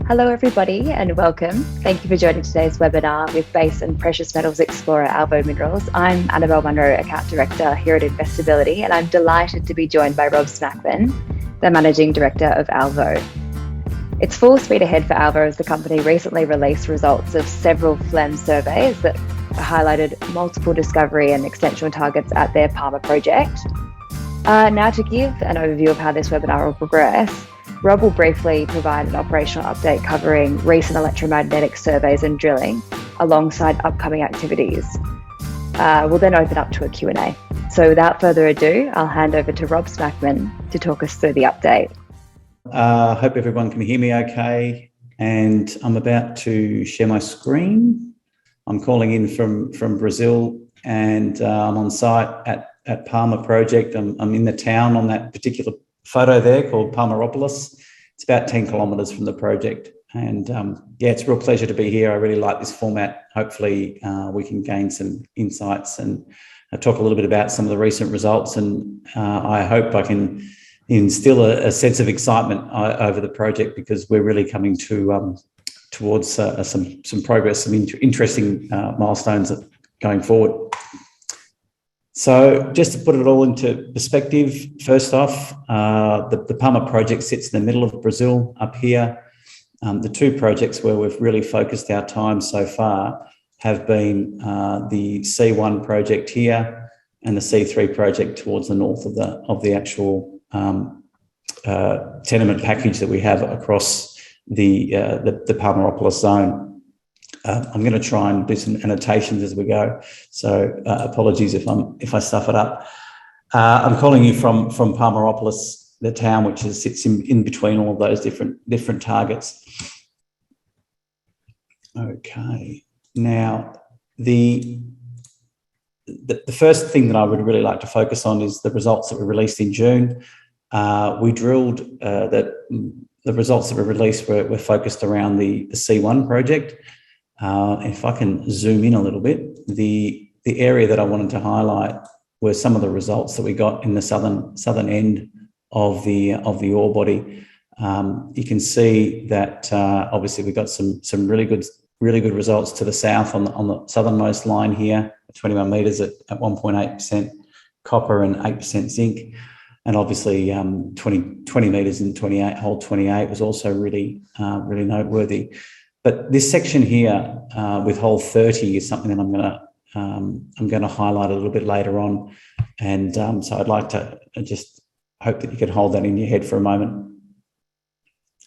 Hello everybody and welcome. Thank you for joining today's webinar with Base and Precious Metals Explorer Alvo Minerals. I'm Annabel, Munro, Account Director here at Investability, and I'm delighted to be joined by Rob Smakman, the Managing Director of Alvo. It's full speed ahead for Alvo as the company recently released results of several FLEM surveys that highlighted multiple discovery and extension targets at their Palma project. Now to give an overview of how this webinar will progress, Rob will briefly provide an operational update covering recent electromagnetic surveys and drilling alongside upcoming activities. We'll then open up to a Q&A. So without further ado, I'll hand over to Rob Smakman to talk us through the update. Hope everyone can hear me okay. And I'm about to share my screen. I'm calling in from Brazil, and I'm on site at Palma project. I'm in the town on that particular photo there called Palmaropolis. It's about 10 kilometres from the project. And yeah, it's a real pleasure to be here. I really like this format. Hopefully we can gain some insights and talk a little bit about some of the recent results. And I hope I can instill a sense of excitement over the project, because we're really coming towards some progress, some interesting milestones going forward. So just to put it all into perspective, first off, the Palma project sits in the middle of Brazil up here. The two projects where we've really focused our time so far have been the C1 project here and the C3 project towards the north of the actual tenement package that we have across the Palmaropolis zone. I'm going to try and do some annotations as we go, so apologies if I stuff it up. I'm calling you from Palmaropolis, the town which sits in between all of those different targets. Okay, now the first thing that I would really like to focus on is the results that were released in June. We drilled the results that were released were focused around the C1 project. If I can zoom in a little bit, the area that I wanted to highlight were some of the results that we got in the southern end of the ore body. You can see that obviously we got some really good results to the south on the southernmost line here, 21 metres at 1.8% copper and 8% zinc. And obviously 20 metres in hole 28 was also really noteworthy. But this section here with hole 30 is something that I'm going to highlight a little bit later on, and so I'd like to just hope that you can hold that in your head for a moment.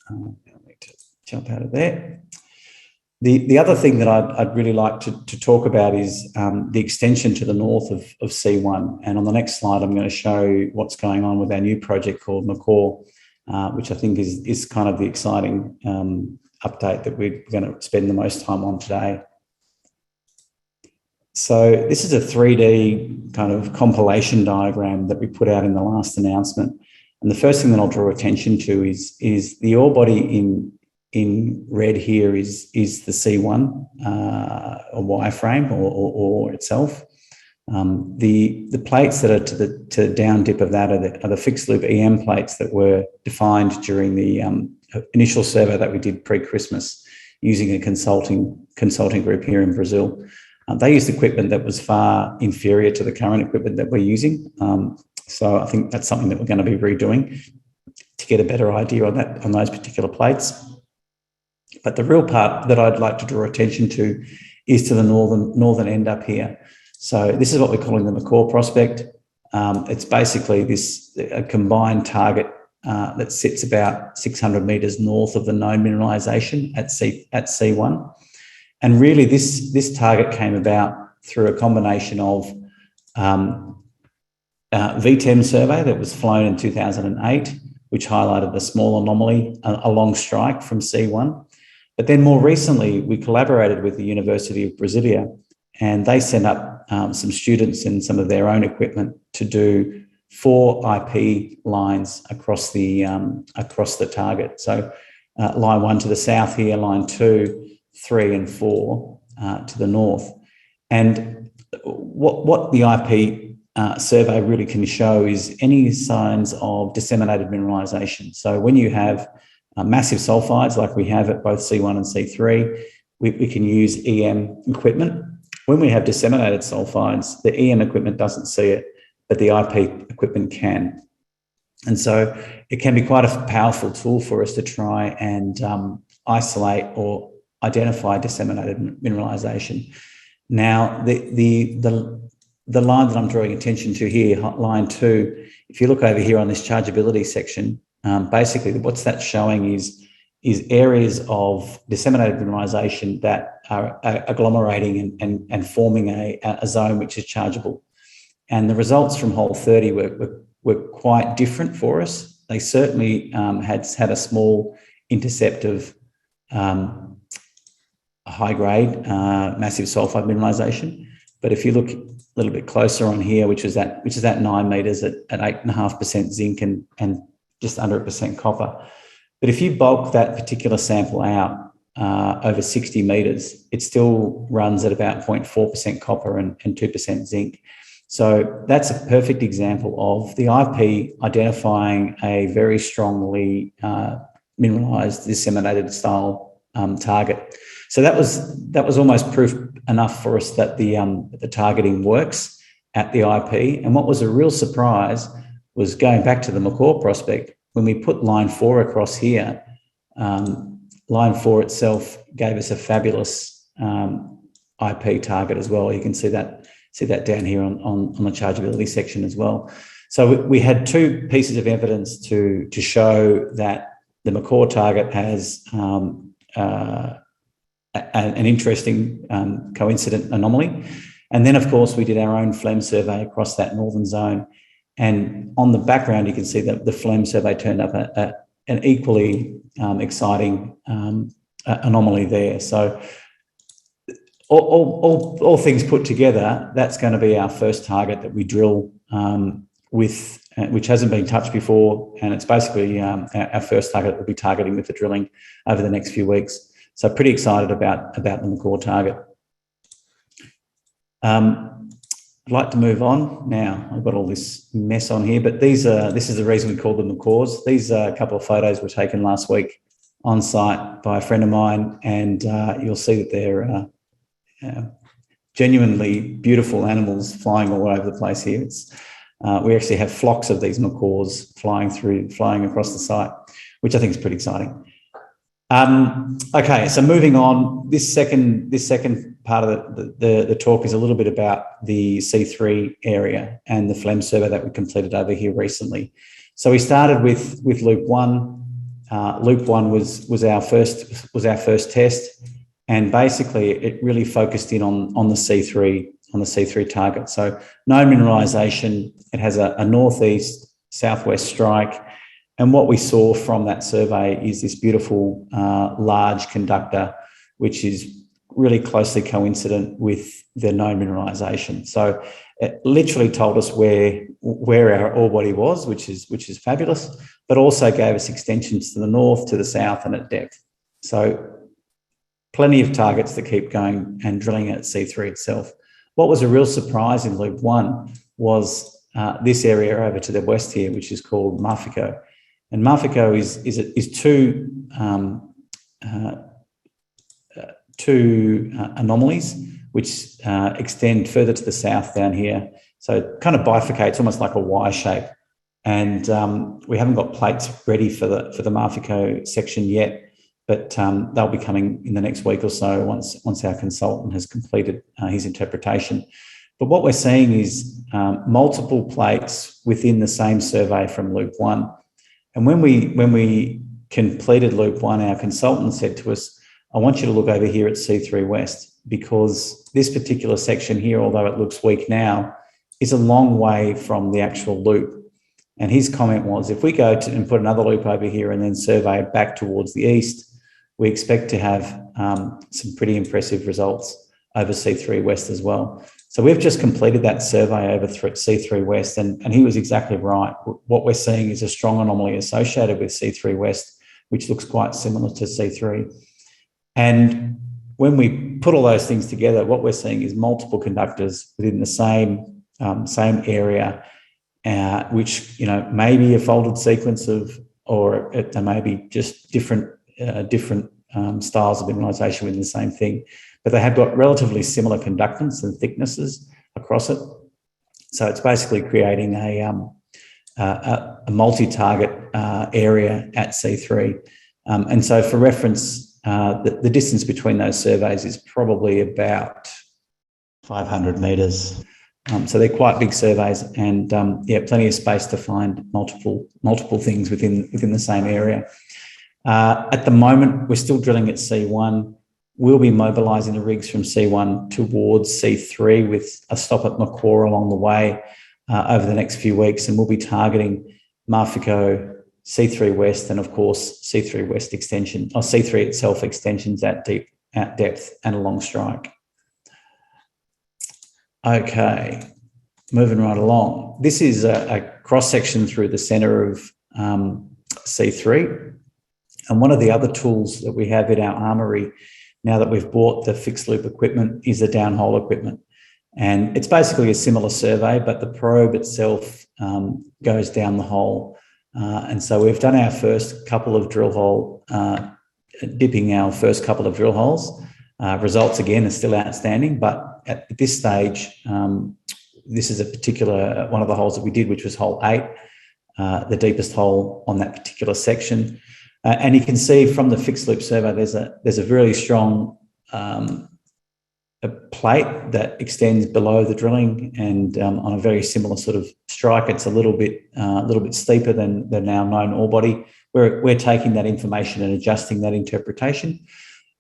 I need to jump out of there. The other thing that I'd really like to talk about is the extension to the north of C1. And on the next slide, I'm going to show what's going on with our new project called Macaw, which I think is kind of the exciting update that we're going to spend the most time on today. So this is a 3D kind of compilation diagram that we put out in the last announcement. And the first thing that I'll draw attention to is the ore body in red here is the C1 or wireframe or itself. The plates that are to the down dip of that are the fixed loop EM plates that were defined during the initial survey that we did pre-Christmas using a consulting group here in Brazil. They used equipment that was far inferior to the current equipment that we're using. So I think that's something that we're going to be redoing to get a better idea on those particular plates. But the real part that I'd like to draw attention to is to the northern end up here. So this is what we're calling the Macaw prospect. It's basically a combined target that sits about 600 metres north of the known mineralisation at C1. And really this target came about through a combination of VTEM survey that was flown in 2008, which highlighted the small anomaly along strike from C1. But then more recently, we collaborated with the University of Brasilia, and they sent up some students and some of their own equipment to do 4 IP lines across the target. So line 1 to the south here, line 2, 3 and 4 to the north. And what the IP survey really can show is any signs of disseminated mineralisation. So when you have massive sulfides like we have at both C1 and C3, we can use EM equipment. When we have disseminated sulfides, the EM equipment doesn't see it, but the IP equipment can. And so it can be quite a powerful tool for us to try and isolate or identify disseminated mineralization. Now, the line that I'm drawing attention to here, line 2, if you look over here on this chargeability section, basically what's that showing is areas of disseminated mineralization that are agglomerating and forming a zone which is chargeable. And the results from hole 30 were quite different for us. They certainly had a small intercept of high-grade massive sulfide mineralization. But if you look a little bit closer on here, which is at 9 meters at 8.5% zinc and just under 1% copper. But if you bulk that particular sample out over 60 meters, it still runs at about 0.4% copper and 2% zinc. So that's a perfect example of the IP identifying a very strongly mineralized, disseminated style target. So that was almost proof enough for us that the targeting works at the IP. And what was a real surprise was going back to the Macaw prospect. When we put line 4 across here, line 4 itself gave us a fabulous IP target as well. You can see that down here on the chargeability section as well. So we had 2 pieces of evidence to show that the Macaw target has an interesting coincident anomaly. And then, of course, we did our own FLEM survey across that northern zone. And on the background, you can see that the FLEM survey turned up an equally exciting anomaly there. So all things put together, that's going to be our first target that we drill with, which hasn't been touched before. And it's basically our first target that we'll be targeting with the drilling over the next few weeks. So pretty excited about the Macaw target. I'd like to move on now. I've got all this mess on here, but this is the reason we call them Macaws. These are a couple of photos were taken last week on site by a friend of mine, and you'll see that they're genuinely beautiful animals flying all over the place here. We actually have flocks of these Macaws flying across the site, which I think is pretty exciting. Okay, so moving on, this second part of the talk is a little bit about the C3 area and the FLEM survey that we completed over here recently. So we started with loop 1. Loop 1 was our first test, and basically it really focused in on the C3 target. So no mineralization. It has a northeast southwest strike. And what we saw from that survey is this beautiful large conductor, which is really closely coincident with the known mineralization. So it literally told us where our ore body was, which is fabulous, but also gave us extensions to the north, to the south, and at depth. So plenty of targets to keep going and drilling at C3 itself. What was a real surprise in loop 1 was this area over to the west here, which is called Marfico. And Marfico is two anomalies which extend further to the south down here. So it kind of bifurcates almost like a Y shape. And we haven't got plates ready for the Marfico section yet, but they'll be coming in the next week or so once our consultant has completed his interpretation. But what we're seeing is multiple plates within the same survey from loop 1. And when we completed loop 1, our consultant said to us, I want you to look over here at C3 West, because this particular section here, although it looks weak now, is a long way from the actual loop. And his comment was, if we go and put another loop over here and then survey back towards the east, we expect to have some pretty impressive results over C3 West as well. So we've just completed that survey over C3 West, and he was exactly right. What we're seeing is a strong anomaly associated with C3 West, which looks quite similar to C3. And when we put all those things together, what we're seeing is multiple conductors within the same area, which may be a folded sequence of or they may be just different styles of mineralisation within the same thing, but they have got relatively similar conductance and thicknesses across it. So it's basically creating a multi-target area at C3. And so for reference, the distance between those surveys is probably about 500 metres. So they're quite big surveys, and plenty of space to find multiple things within the same area. At the moment, we're still drilling at C1. We'll be mobilising the rigs from C1 towards C3 with a stop at Macquarie along the way over the next few weeks, and we'll be targeting Marfico, C3 West, and of course C3 West extension, or C3 itself extensions at depth and along strike. Okay, moving right along. This is a cross-section through the centre of C3. And one of the other tools that we have in our armoury, now that we've bought the fixed loop equipment, is the downhole equipment. And it's basically a similar survey, but the probe itself goes down the hole. And so we've done our first couple of drill hole, dipping our first couple of drill holes. Results, again, are still outstanding, but at this stage, this is a particular one of the holes that we did, which was hole 8, the deepest hole on that particular section. And you can see from the fixed loop survey, there's a really strong a plate that extends below the drilling, and on a very similar sort of strike. It's a little bit steeper than our known ore body. We're taking that information and adjusting that interpretation.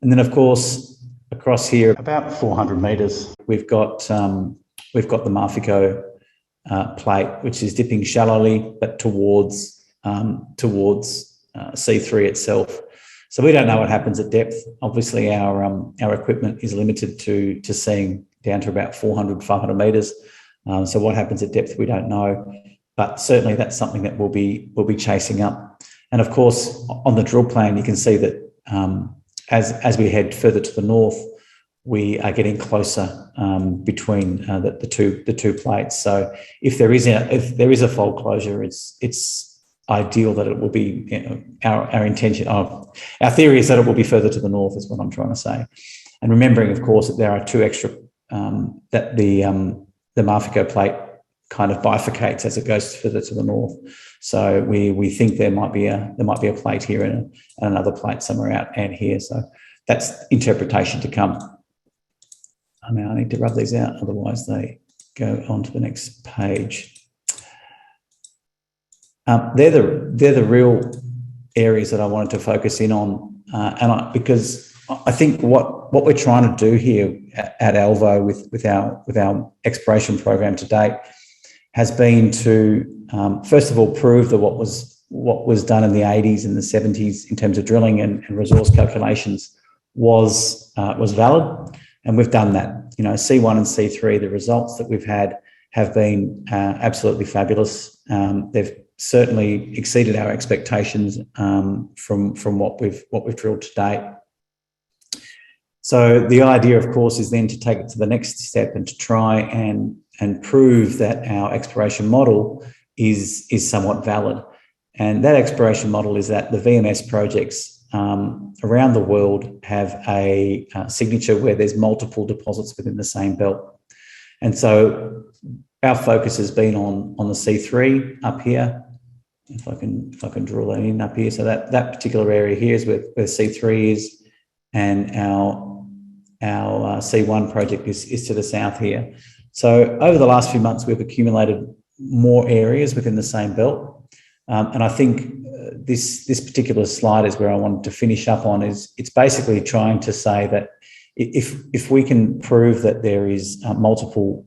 And then, of course, across here, about 400 metres, we've got the Marfico plate, which is dipping shallowly, but towards C3 itself. So we don't know what happens at depth. Obviously, our equipment is limited to seeing down to about 400, 500 metres. So what happens at depth, we don't know. But certainly that's something that we'll be chasing up. And of course, on the drill plan, you can see that as we head further to the north, we are getting closer between the two plates. So if there is a fold closure, it's ideal that it will be, our intention, our theory is that it will be further to the north, is what I'm trying to say. And remembering, of course, that there are two extra, that the Marfico plate kind of bifurcates as it goes further to the north. So we think there might be a plate here and another plate somewhere out and here. So that's interpretation to come. I mean, I need to rub these out, otherwise they go on to the next page. They're the real areas that I wanted to focus in on, because I think what we're trying to do here at Alvo with our exploration program to date has been to first of all prove that what was done in the 80s and the 70s in terms of drilling and resource calculations was valid, and we've done that. You know, C1 and C3, the results that we've had have been absolutely fabulous. They've certainly exceeded our expectations from what we've drilled to date. So the idea, of course, is then to take it to the next step and to try and prove that our exploration model is somewhat valid. And that exploration model is that the VMS projects around the world have a signature where there's multiple deposits within the same belt. And so our focus has been on the C3 up here. If I can draw that in up here. So that particular area here is where C3 is, and our C1 project is to the south here. So over the last few months, we've accumulated more areas within the same belt. And I think this particular slide is where I wanted to finish up on. It's basically trying to say that if we can prove that there is multiple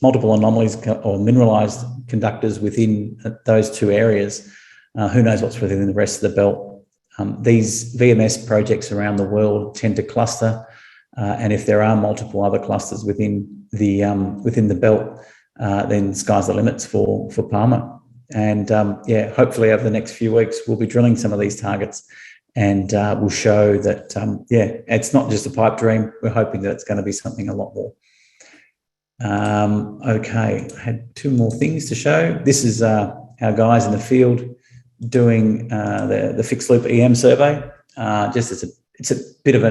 anomalies or mineralized conductors within those two areas, who knows what's within the rest of the belt. These VMS projects around the world tend to cluster, and if there are multiple other clusters within the belt, then sky's the limits for Palma. And hopefully over the next few weeks we'll be drilling some of these targets, and we'll show that it's not just a pipe dream. We're hoping that it's going to be something a lot more. Okay, I had two more things to show. This is our guys in the field doing the fixed loop EM survey. Just as it's a bit of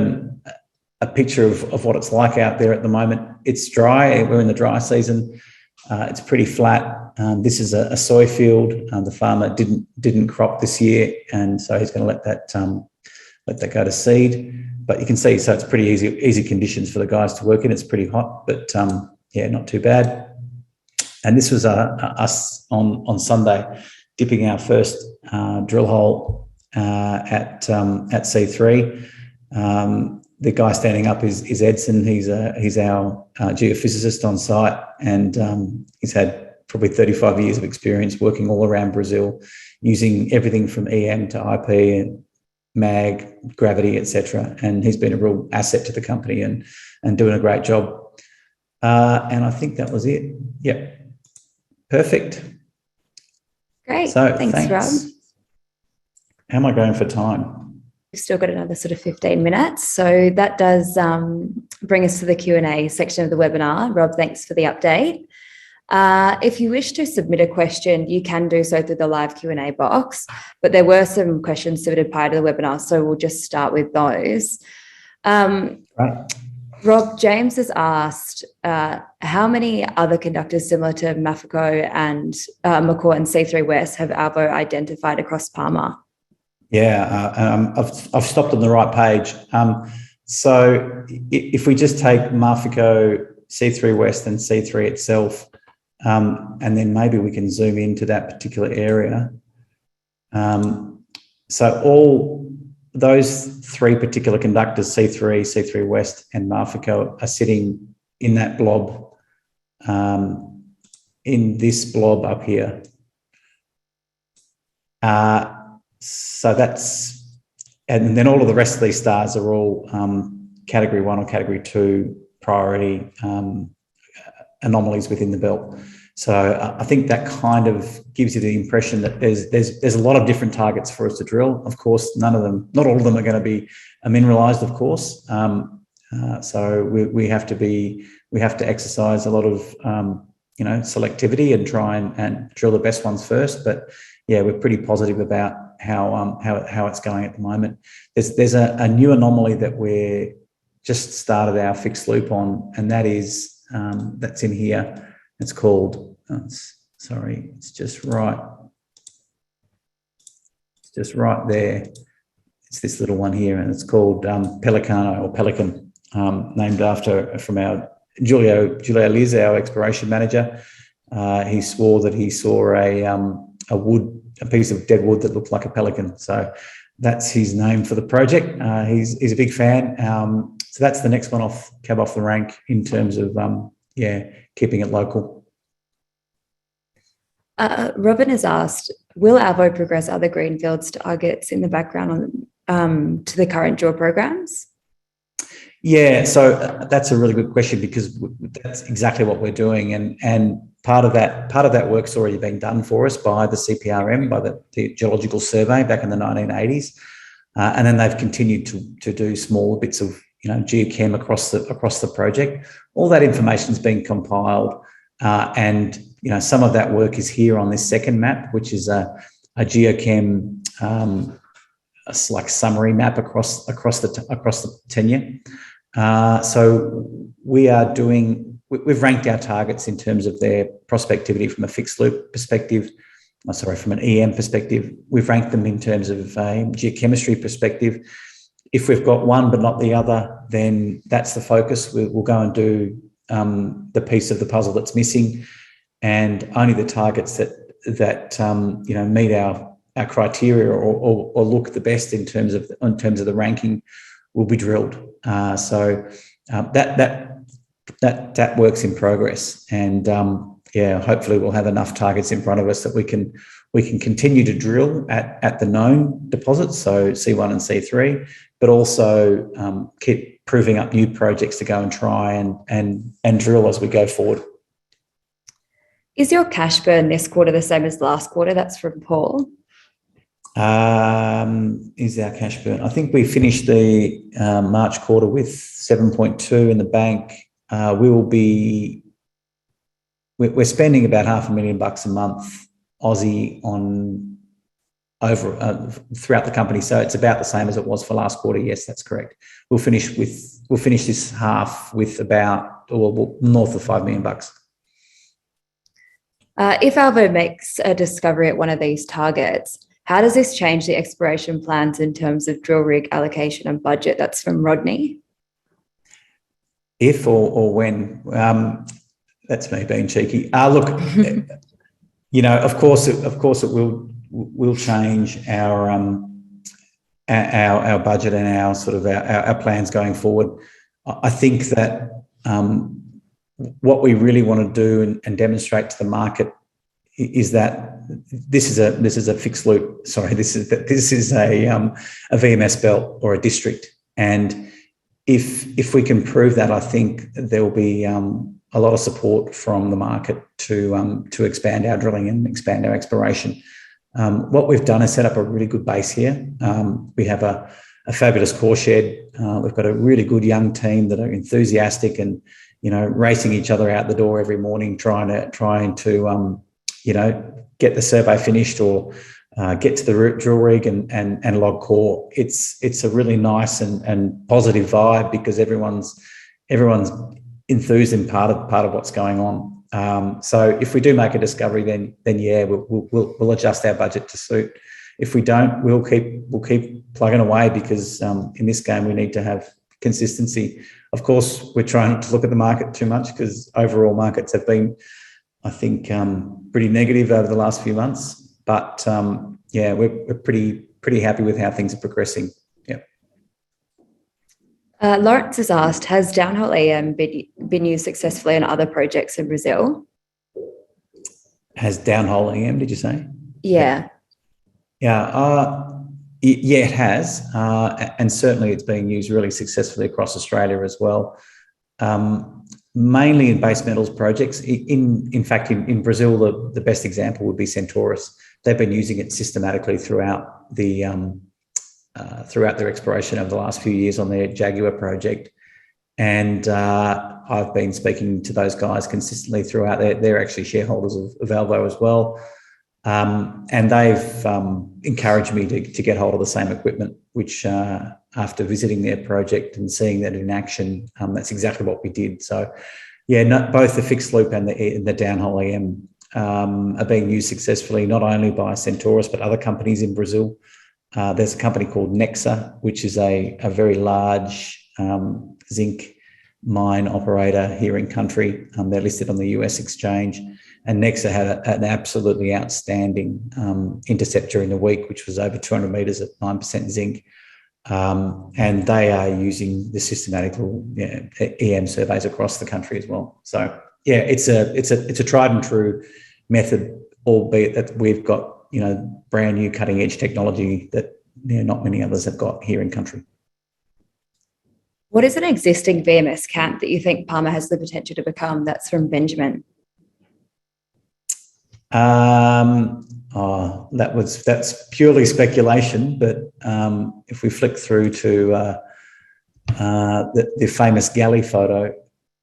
a picture of what it's like out there at the moment. It's dry. We're in the dry season. It's pretty flat. This is a soy field. The farmer didn't crop this year, and so he's going to let that go to seed. But you can see, so it's pretty easy conditions for the guys to work in. It's pretty hot, but not too bad. And this was us on Sunday dipping our first drill hole at C3. The guy standing up is Edson. He's our geophysicist on site, and he's had probably 35 years of experience working all around Brazil, using everything from EM to IP and mag, gravity, etc. And he's been a real asset to the company and doing a great job. And I think that was it. Yep. Perfect. Great. So thanks, Rob. How am I going for time? We've still got another sort of 15 minutes. So that does bring us to the Q&A section of the webinar. Rob, thanks for the update. If you wish to submit a question, you can do so through the live Q&A box, but there were some questions submitted prior to the webinar, so we'll just start with those. Right. Rob, James has asked, how many other conductors similar to Mafico and McCaw and C3 West have Alvo identified across Palma? Yeah, I've stopped on the right page. So if we just take Mafico, C3 West and C3 itself, and then maybe we can zoom into that particular area. So all those three particular conductors, C3, C3 West and Mafico, are sitting in that blob, in this blob up here. So that's, and then all of the rest of these stars are all category 1 or category 2 priority anomalies within the belt. So I think that kind of gives you the impression that there's a lot of different targets for us to drill. Of course, not all of them are going to be mineralized, of course. So we have to exercise a lot of selectivity and try and drill the best ones first. But yeah, we're pretty positive about how it's going at the moment. There's a new anomaly that we're just started our fixed loop on, and that is that's in here. It's called, it's just right there. It's this little one here, and it's called Pelicano or Pelican, named from our Julio Liz, our exploration manager. He swore that he saw a piece of dead wood that looked like a pelican. So that's his name for the project. He's a big fan. So that's the next one cab off the rank in terms of keeping it local. Robin has asked, will Alvo progress other greenfields targets in the background to the current drill programs? Yeah, so that's a really good question, because that's exactly what we're doing, and part of that work's already been done for us by the CPRM, by the Geological Survey back in the 1980s, and then they've continued to do small bits of geochem across the project. All that information's been compiled, and some of that work is here on this second map, which is a geochem like summary map across the tenure. So we've ranked our targets in terms of their prospectivity from a fixed loop perspective. From an EM perspective. We've ranked them in terms of a geochemistry perspective. If we've got one but not the other, then that's the focus. We'll go and do the piece of the puzzle that's missing, and only the targets that meet our criteria or look the best in terms of the ranking will be drilled. So that work's in progress, and hopefully we'll have enough targets in front of us that we can continue to drill at the known deposits, so C1 and C3, but also keep proving up new projects to go and try and drill as we go forward. Is your cash burn this quarter the same as last quarter? That's from Paul. Is our cash burn? I think we finished the March quarter with 7.2 in the bank. We're spending about $500,000 a month Aussie on over throughout the company. So it's about the same as it was for last quarter. Yes, that's correct. We'll finish this half with about north of $5 million. If Alvo makes a discovery at one of these targets, how does this change the exploration plans in terms of drill rig allocation and budget? That's from Rodney. If or when, that's me being cheeky. Look, of course it will change our budget and our sort of our plans going forward. I think that what we really want to do and demonstrate to the market is that this is a fixed loop. Sorry, this is a VMS belt or a district, and if we can prove that, I think there will be a lot of support from the market to expand our drilling and expand our exploration. What we've done is set up a really good base here. We have a fabulous core shed. We've got a really good young team that are enthusiastic and racing each other out the door every morning, trying to get the survey finished or get to the drill rig and log core. It's a really nice and positive vibe because everyone's enthused in part of what's going on. So if we do make a discovery, then yeah, we'll adjust our budget to suit. If we don't, we'll keep plugging away because in this game we need to have consistency. Of course, we're trying not to look at the market too much because overall markets have been, I think, pretty negative over the last few months. But yeah, we're pretty happy with how things are progressing. Yeah. Lawrence has asked, has downhole EM been used successfully in other projects in Brazil? Has downhole EM, did you say? Yeah. Yeah. Yeah, it has. And certainly it's being used really successfully across Australia as well. Mainly in base metals projects. In fact, in Brazil, the best example would be Centaurus. They've been using it systematically throughout their exploration over the last few years on their Jaguar project. And I've been speaking to those guys consistently throughout. They're actually shareholders of Alvo as well. And they've encouraged me to get hold of the same equipment, which after visiting their project and seeing that in action, that's exactly what we did. So, yeah, both the fixed loop and the downhole EM are being used successfully, not only by Centaurus, but other companies in Brazil. There's a company called Nexa, which is a very large zinc mine operator here in country. They're listed on the US exchange. And Nexa had an absolutely outstanding intercept during the week, which was over 200 metres at 9% zinc. And they are using the systematical EM surveys across the country as well. So, yeah, it's a tried and true method, albeit that we've got brand new cutting edge technology that not many others have got here in country. What is an existing VMS camp that you think Palma has the potential to become? That's from Benjamin. That's purely speculation, but if we flick through to the famous galley photo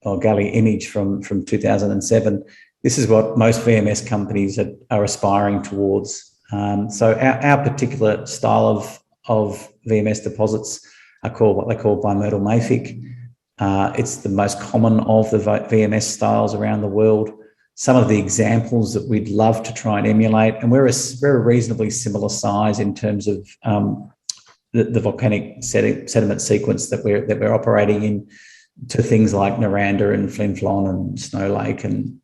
or galley image from 2007, this is what most VMS companies are aspiring towards. So our particular style of VMS deposits are called what they call bimodal mafic. It's the most common of the VMS styles around the world. Some of the examples that we'd love to try and emulate, and we're a reasonably similar size in terms of the volcanic sediment sequence that we're operating in, to things like Naranda and Flin Flon and Snow Lake and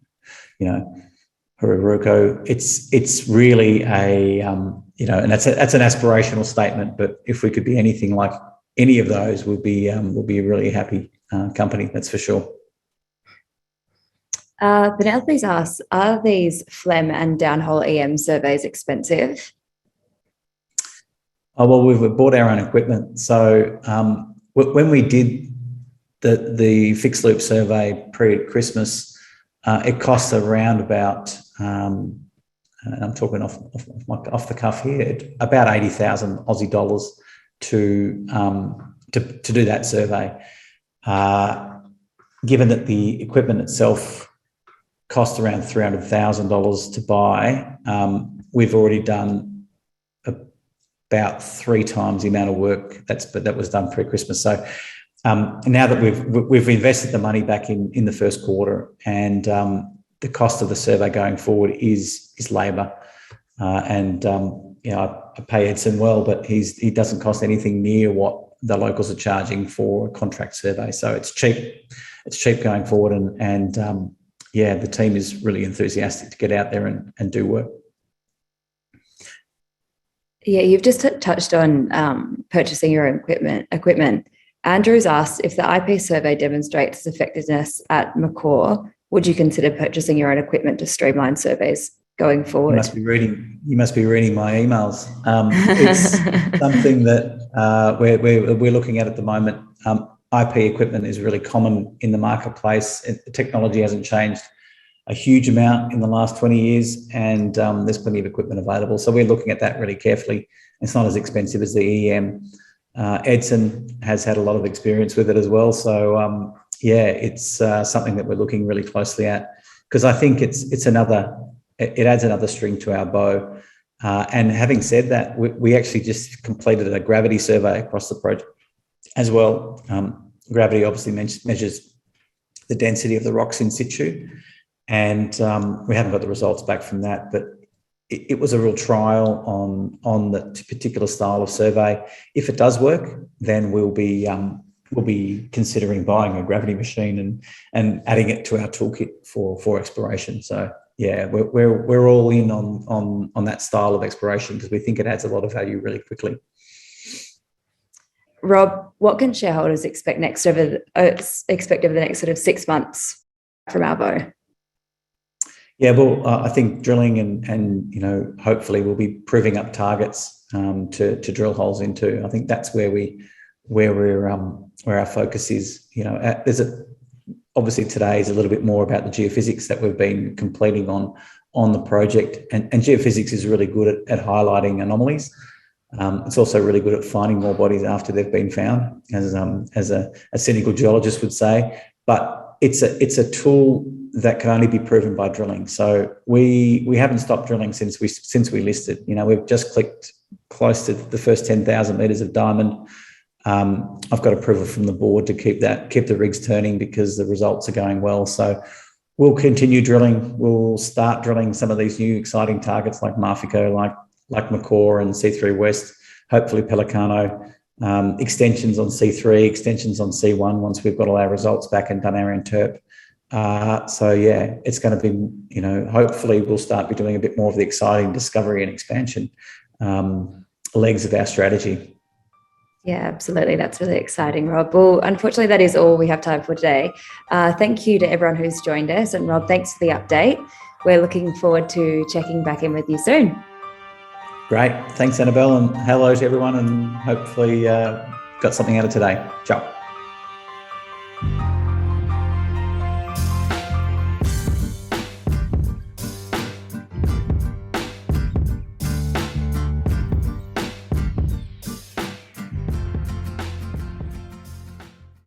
Hururuko. It's really and that's an aspirational statement. But if we could be anything like any of those, we'll be a really happy company. That's for sure. Penelope's asked, are these FLEM and downhole EM surveys expensive? Oh, well, we've bought our own equipment. So when we did the fixed loop survey pre-Christmas, it cost around about, and I'm talking off the cuff here, about 80,000 Aussie dollars to do that survey. Given that the equipment itself cost around $300,000 to buy, we've already done about 3 times the amount of work that was done pre-Christmas. So now that we've invested the money back in the first quarter, and the cost of the survey going forward is labour, I pay Edson well, but he doesn't cost anything near what the locals are charging for a contract survey. So it's cheap. It's cheap going forward, and the team is really enthusiastic to get out there and do work. Yeah, you've just touched on purchasing your own equipment. Andrew's asked, if the IP survey demonstrates effectiveness at Macor, would you consider purchasing your own equipment to streamline surveys going forward? You must be reading my emails. It's something that we're looking at the moment. IP equipment is really common in the marketplace. The technology hasn't changed a huge amount in the last 20 years, and there's plenty of equipment available. So we're looking at that really carefully. It's not as expensive as the EM. Edson has had a lot of experience with it as well. So it's something that we're looking really closely at, because I think it adds another string to our bow. And having said that, we actually just completed a gravity survey across the project as well. Gravity obviously measures the density of the rocks in situ, and we haven't got the results back from that, but it was a real trial on the particular style of survey. If it does work, then we'll be considering buying a gravity machine and adding it to our toolkit for exploration. So yeah, we're all in on that style of exploration, because we think it adds a lot of value really quickly. Rob, what can shareholders expect over the next sort of 6 months from Alvo? Yeah, well, I think drilling and hopefully we'll be proving up targets to drill holes into. I think that's where our focus is. Obviously today is a little bit more about the geophysics that we've been completing on the project, and geophysics is really good at highlighting anomalies. It's also really good at finding more bodies after they've been found, as a cynical geologist would say. But it's a tool that can only be proven by drilling. So we haven't stopped drilling since we listed. We've just clicked close to the first 10,000 meters of diamond. I've got approval from the board to keep the rigs turning, because the results are going well. So we'll continue drilling. We'll start drilling some of these new exciting targets like Marfico, like Macor and C3 West, hopefully Pelicano, extensions on C3, extensions on C1 once we've got all our results back and done our interp. It's going to be, hopefully we'll start be doing a bit more of the exciting discovery and expansion legs of our strategy. Yeah, absolutely. That's really exciting, Rob. Well, unfortunately, that is all we have time for today. Thank you to everyone who's joined us. And Rob, thanks for the update. We're looking forward to checking back in with you soon. Great. Thanks, Annabel. And hello to everyone. And hopefully got something out of today. Ciao.